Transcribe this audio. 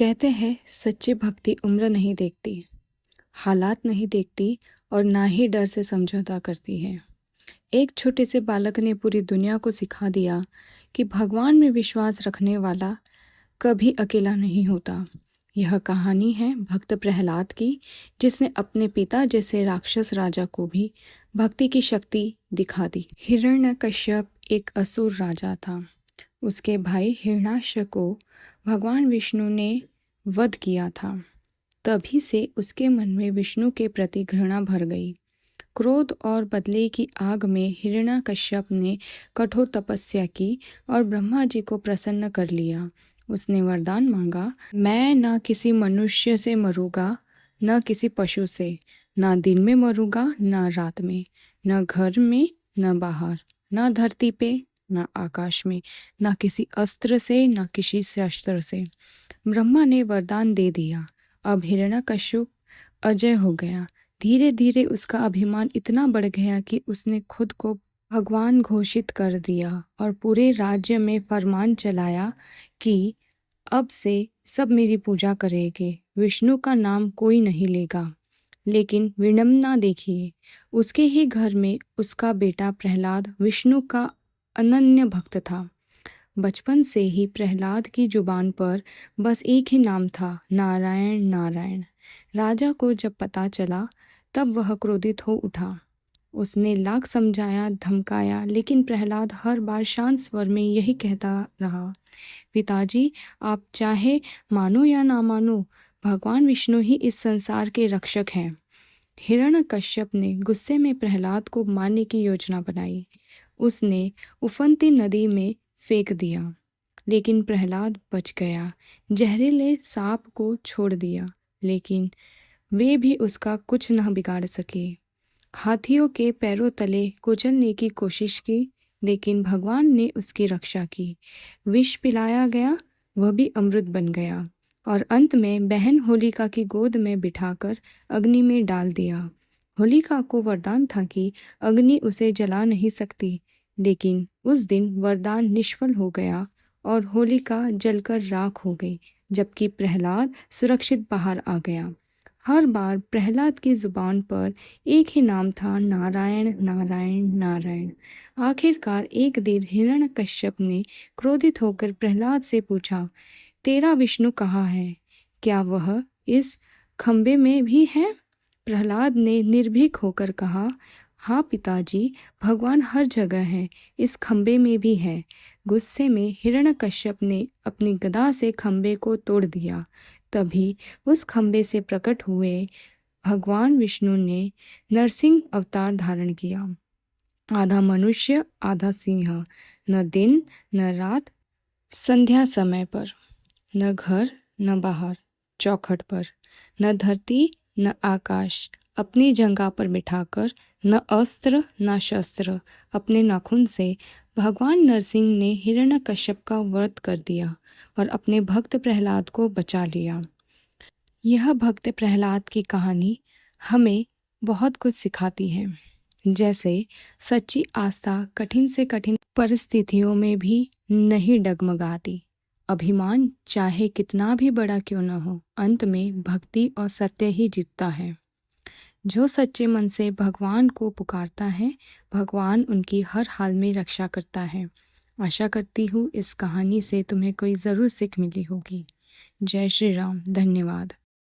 कहते हैं सच्ची भक्ति उम्र नहीं देखती, हालात नहीं देखती और ना ही डर से समझौता करती है। एक छोटे से बालक ने पूरी दुनिया को सिखा दिया कि भगवान में विश्वास रखने वाला कभी अकेला नहीं होता। यह कहानी है भक्त प्रहलाद की, जिसने अपने पिता जैसे राक्षस राजा को भी भक्ति की शक्ति दिखा दी। हिरण्यकश्यप एक असुर राजा था। उसके भाई हिरण्याक्ष को भगवान विष्णु ने वध किया था। तभी से उसके मन में विष्णु के प्रति घृणा भर गई। क्रोध और बदले की आग में हिरण्याकश्यप ने कठोर तपस्या की और ब्रह्मा जी को प्रसन्न कर लिया। उसने वरदान मांगा, मैं न किसी मनुष्य से मरूंगा, न किसी पशु से, न दिन में मरूंगा न रात में, न घर में न बाहर, न धरती पे न आकाश में, न किसी अस्त्र से न किसी शस्त्र से। ब्रह्मा ने वरदान दे दिया। अब हिरण्याकश्यप अजय हो गया। धीरे धीरे उसका अभिमान इतना बढ़ गया कि उसने खुद को भगवान घोषित कर दिया और पूरे राज्य में फरमान चलाया कि अब से सब मेरी पूजा करेंगे, विष्णु का नाम कोई नहीं लेगा। लेकिन विडंबना देखिए, उसके ही घर में उसका बेटा प्रहलाद विष्णु का अनन्य भक्त था। बचपन से ही प्रहलाद की जुबान पर बस एक ही नाम था, नारायण नारायण। राजा को जब पता चला तब वह क्रोधित हो उठा। उसने लाख समझाया, धमकाया, लेकिन प्रहलाद हर बार शांत स्वर में यही कहता रहा, पिताजी आप चाहे मानो या ना मानो, भगवान विष्णु ही इस संसार के रक्षक हैं। हिरण्यकश्यप ने गुस्से में प्रहलाद को मारने की योजना बनाई। उसने उफनती नदी में फेंक दिया, लेकिन प्रहलाद बच गया। जहरीले सांप को छोड़ दिया, लेकिन वे भी उसका कुछ न बिगाड़ सके। हाथियों के पैरों तले कुचलने की कोशिश की, लेकिन भगवान ने उसकी रक्षा की। विष पिलाया गया, वह भी अमृत बन गया और अंत में बहन होलिका की गोद में बिठाकर अग्नि में डाल दिया। होलिका को वरदान था कि अग्नि उसे जला नहीं सकती, लेकिन उस दिन वरदान निष्फल हो गया और होलिका जलकर राख हो गई, जबकि प्रहलाद सुरक्षित बाहर आ गया। हर बार प्रहलाद की जुबान पर एक ही नाम था, नारायण नारायण नारायण। आखिरकार एक दिन हिरण्यकश्यप ने क्रोधित होकर प्रहलाद से पूछा, तेरा विष्णु कहाँ है? क्या वह इस खंबे में भी है? प्रहलाद ने निर्भीक होकर कहा, हाँ पिताजी, भगवान हर जगह है, इस खंबे में भी है। गुस्से में हिरण्यकश्यप ने अपनी गदा से खंबे को तोड़ दिया। तभी उस खंबे से प्रकट हुए भगवान विष्णु ने नरसिंह अवतार धारण किया। आधा मनुष्य आधा सिंह, न दिन न रात, संध्या समय पर, न घर न बाहर, चौखट पर, न धरती न आकाश, अपनी जंघा पर बिठाकर, न अस्त्र न शस्त्र, अपने नाखून से भगवान नरसिंह ने हिरण्यकश्यप का वध कर दिया और अपने भक्त प्रहलाद को बचा लिया। यह भक्त प्रहलाद की कहानी हमें बहुत कुछ सिखाती है, जैसे सच्ची आस्था कठिन से कठिन परिस्थितियों में भी नहीं डगमगाती। अभिमान चाहे कितना भी बड़ा क्यों न हो, अंत में भक्ति और सत्य ही जीतता है। जो सच्चे मन से भगवान को पुकारता है, भगवान उनकी हर हाल में रक्षा करता है। आशा करती हूँ इस कहानी से तुम्हें कोई ज़रूर सीख मिली होगी। जय श्री राम। धन्यवाद।